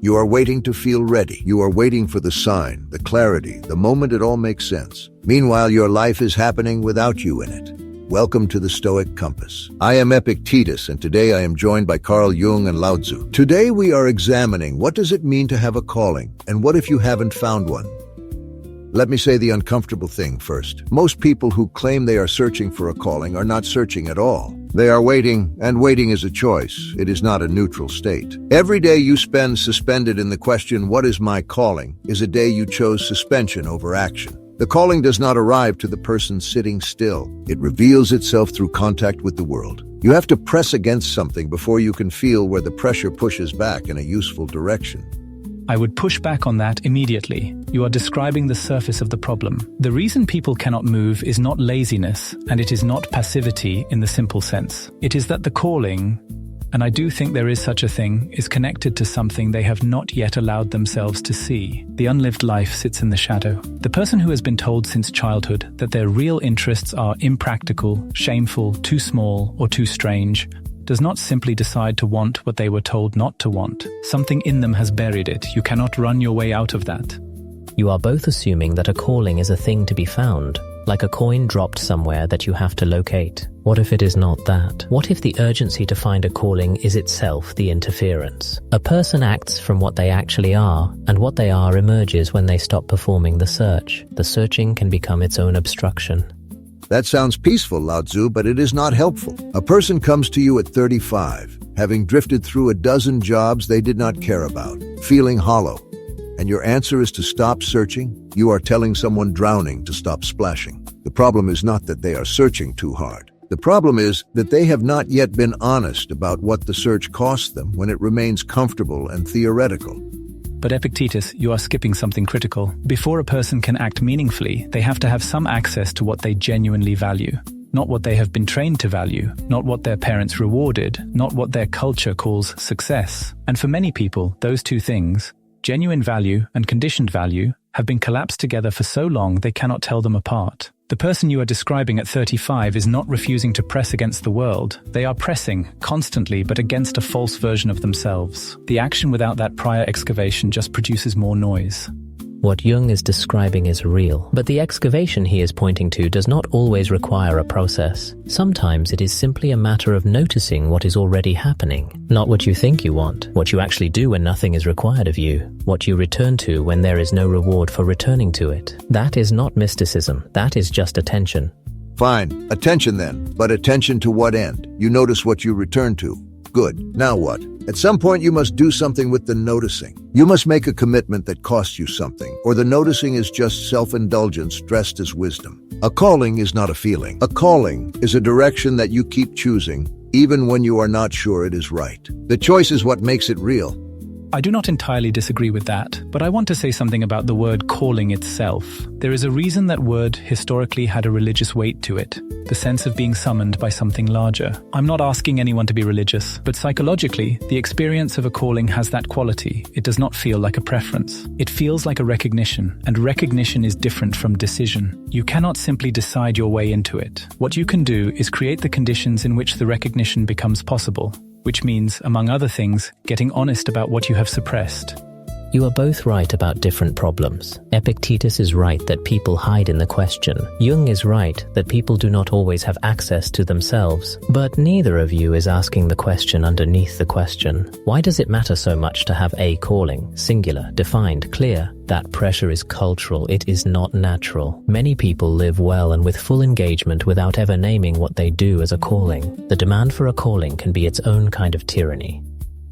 You are waiting to feel ready. You are waiting for the sign, the clarity, the moment it all makes sense. Meanwhile, your life is happening without you in it. Welcome to the Stoic Compass. I am EPICTETUS, and today I am joined by Carl Jung and LAOZI. Today we are examining what does it mean to have a calling, and what if you haven't found one? Let me say the uncomfortable thing first. Most people who claim they are searching for a calling are not searching at all. They are waiting, and waiting is a choice. It is not a neutral state. Every day you spend suspended in the question, what is my calling, is a day you chose suspension over action. The calling does not arrive to the person sitting still. It reveals itself through contact with the world. You have to press against something before you can feel where the pressure pushes back in a useful direction. I would push back on that immediately. You are describing the surface of the problem. The reason people cannot move is not laziness, and it is not passivity in the simple sense. It is that the calling, and I do think there is such a thing, is connected to something they have not yet allowed themselves to see. The unlived life sits in the shadow. The person who has been told since childhood that their real interests are impractical, shameful, too small, or too strange, does not simply decide to want what they were told not to want. Something in them has buried it. You cannot run your way out of that. You are both assuming that a calling is a thing to be found, like a coin dropped somewhere that you have to locate. What if it is not that? What if the urgency to find a calling is itself the interference? A person acts from what they actually are, and what they are emerges when they stop performing the search. The searching can become its own obstruction. That sounds peaceful, LAOZI, but it is not helpful. A person comes to you at 35, having drifted through a dozen jobs they did not care about, feeling hollow. And your answer is to stop searching? You are telling someone drowning to stop splashing. The problem is not that they are searching too hard. The problem is that they have not yet been honest about what the search cost them when it remains comfortable and theoretical. But Epictetus, you are skipping something critical. Before a person can act meaningfully, they have to have some access to what they genuinely value. Not what they have been trained to value, not what their parents rewarded, not what their culture calls success. And for many people, those two things, genuine value and conditioned value, have been collapsed together for so long they cannot tell them apart. The person you are describing at 35 is not refusing to press against the world. They are pressing, constantly, but against a false version of themselves. The action without that prior excavation just produces more noise. What Jung is describing is real, but the excavation he is pointing to does not always require a process. Sometimes it is simply a matter of noticing what is already happening. Not what you think you want, what you actually do when nothing is required of you, what you return to when there is no reward for returning to it. That is not mysticism, that is just attention. Fine, attention then. But attention to what end? You notice what you return to. Good. Now what? At some point you must do something with the noticing. You must make a commitment that costs you something, or the noticing is just self-indulgence dressed as wisdom. A calling is not a feeling. A calling is a direction that you keep choosing, even when you are not sure it is right. The choice is what makes it real. I do not entirely disagree with that, but I want to say something about the word calling itself. There is a reason that word historically had a religious weight to it, the sense of being summoned by something larger. I'm not asking anyone to be religious, but psychologically, the experience of a calling has that quality. It does not feel like a preference. It feels like a recognition, and recognition is different from decision. You cannot simply decide your way into it. What you can do is create the conditions in which the recognition becomes possible, which means, among other things, getting honest about what you have suppressed. You are both right about different problems. Epictetus is right that people hide in the question. Jung is right that people do not always have access to themselves. But neither of you is asking the question underneath the question. Why does it matter so much to have a calling, singular, defined, clear? That pressure is cultural, it is not natural. Many people live well and with full engagement without ever naming what they do as a calling. The demand for a calling can be its own kind of tyranny.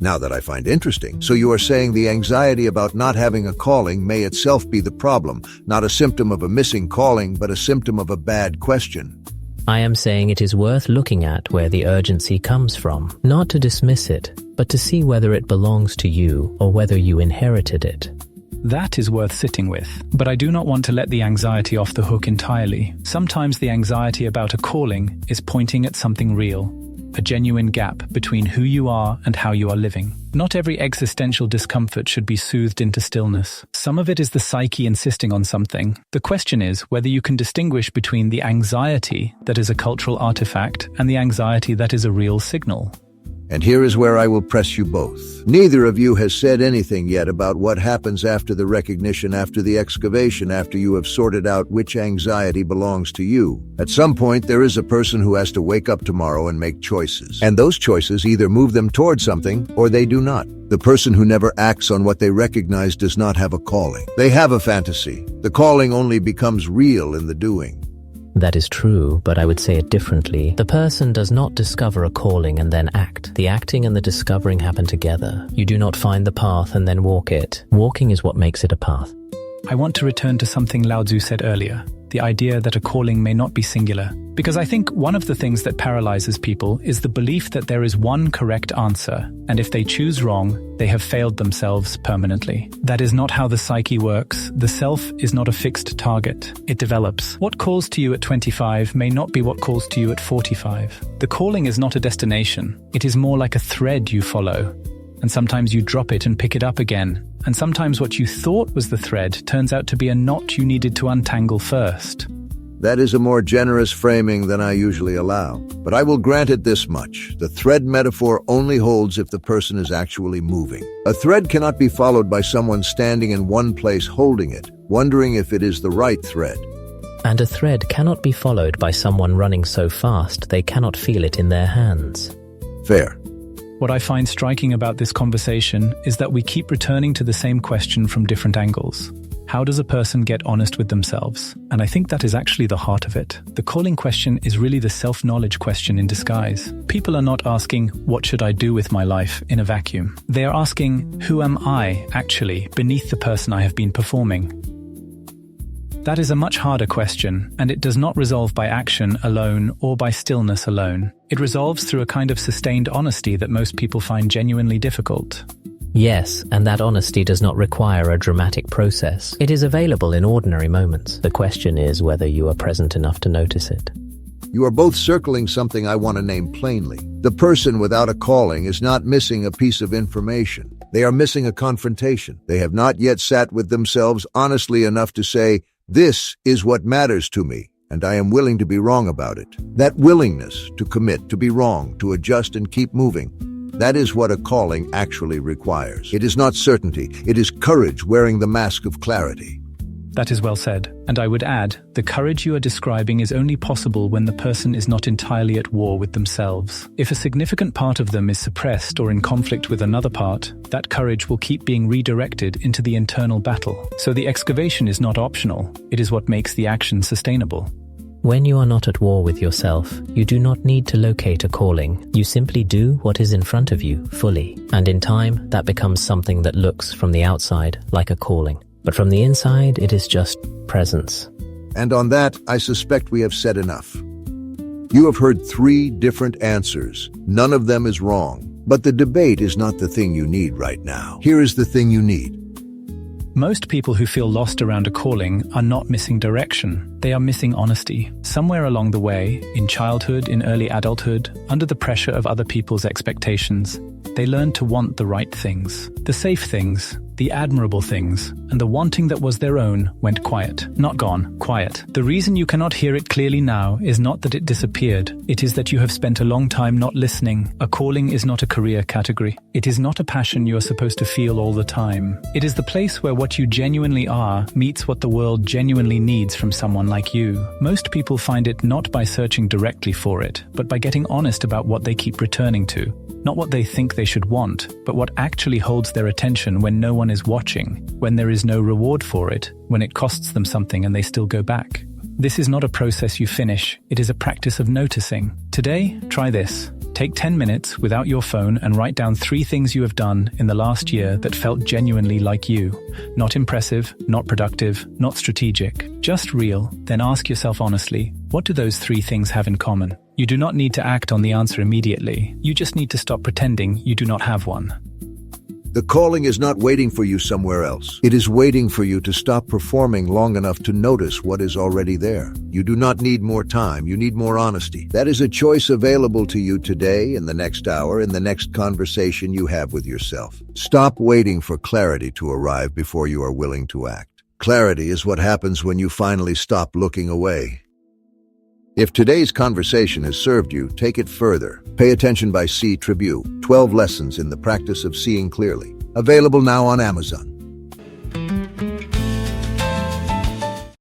Now that I find interesting, so you are saying the anxiety about not having a calling may itself be the problem, not a symptom of a missing calling, but a symptom of a bad question. I am saying it is worth looking at where the urgency comes from, not to dismiss it, but to see whether it belongs to you or whether you inherited it. That is worth sitting with, but I do not want to let the anxiety off the hook entirely. Sometimes the anxiety about a calling is pointing at something real, a genuine gap between who you are and how you are living. Not every existential discomfort should be soothed into stillness. Some of it is the psyche insisting on something. The question is whether you can distinguish between the anxiety that is a cultural artifact and the anxiety that is a real signal. And here is where I will press you both. Neither of you has said anything yet about what happens after the recognition, after the excavation, after you have sorted out which anxiety belongs to you. At some point, there is a person who has to wake up tomorrow and make choices. And those choices either move them towards something or they do not. The person who never acts on what they recognize does not have a calling. They have a fantasy. The calling only becomes real in the doing. That is true, but I would say it differently. The person does not discover a calling and then act. The acting and the discovering happen together. You do not find the path and then walk it. Walking is what makes it a path. I want to return to something Laozi said earlier, the idea that a calling may not be singular. Because I think one of the things that paralyzes people is the belief that there is one correct answer, and if they choose wrong, they have failed themselves permanently. That is not how the psyche works. The self is not a fixed target. It develops. What calls to you at 25 may not be what calls to you at 45. The calling is not a destination. It is more like a thread you follow. And sometimes you drop it and pick it up again. And sometimes what you thought was the thread turns out to be a knot you needed to untangle first. That is a more generous framing than I usually allow. But I will grant it this much. The thread metaphor only holds if the person is actually moving. A thread cannot be followed by someone standing in one place holding it, wondering if it is the right thread. And a thread cannot be followed by someone running so fast they cannot feel it in their hands. Fair. What I find striking about this conversation is that we keep returning to the same question from different angles. How does a person get honest with themselves? And I think that is actually the heart of it. The calling question is really the self-knowledge question in disguise. People are not asking, what should I do with my life, in a vacuum. They are asking, who am I, actually, beneath the person I have been performing? That is a much harder question, and it does not resolve by action alone or by stillness alone. It resolves through a kind of sustained honesty that most people find genuinely difficult. Yes, and that honesty does not require a dramatic process. It is available in ordinary moments. The question is whether you are present enough to notice it. You are both circling something I want to name plainly. The person without a calling is not missing a piece of information. They are missing a confrontation. They have not yet sat with themselves honestly enough to say, this is what matters to me, and I am willing to be wrong about it. That willingness to commit, to be wrong, to adjust and keep moving, that is what a calling actually requires. It is not certainty. It is courage wearing the mask of clarity. That is well said. And I would add, the courage you are describing is only possible when the person is not entirely at war with themselves. If a significant part of them is suppressed or in conflict with another part, that courage will keep being redirected into the internal battle. So the excavation is not optional. It is what makes the action sustainable. When you are not at war with yourself, you do not need to locate a calling. You simply do what is in front of you, fully. And in time, that becomes something that looks from the outside like a calling. But from the inside, it is just presence. And on that, I suspect we have said enough. You have heard 3 different answers. None of them is wrong. But the debate is not the thing you need right now. Here is the thing you need. Most people who feel lost around a calling are not missing direction. They are missing honesty. Somewhere along the way, in childhood, in early adulthood, under the pressure of other people's expectations, they learn to want the right things, the safe things, the admirable things, and the wanting that was their own went quiet. Not gone, quiet. The reason you cannot hear it clearly now is not that it disappeared. It is that you have spent a long time not listening. A calling is not a career category. It is not a passion you are supposed to feel all the time. It is the place where what you genuinely are meets what the world genuinely needs from someone like you. Most people find it not by searching directly for it, but by getting honest about what they keep returning to. Not what they think they should want, but what actually holds their attention when no one is watching, when there is no reward for it, when it costs them something and they still go back. This is not a process you finish, it is a practice of noticing. Today, try this. Take 10 minutes without your phone and write down 3 things you have done in the last year that felt genuinely like you. Not impressive, not productive, not strategic, just real. Then ask yourself honestly, what do those 3 things have in common? You do not need to act on the answer immediately. You just need to stop pretending you do not have one. The calling is not waiting for you somewhere else. It is waiting for you to stop performing long enough to notice what is already there. You do not need more time, you need more honesty. That is a choice available to you today, in the next hour, in the next conversation you have with yourself. Stop waiting for clarity to arrive before you are willing to act. Clarity is what happens when you finally stop looking away. If today's conversation has served you, take it further. Pay Attention by C. Tribute, 12 Lessons in the Practice of Seeing Clearly. Available now on Amazon.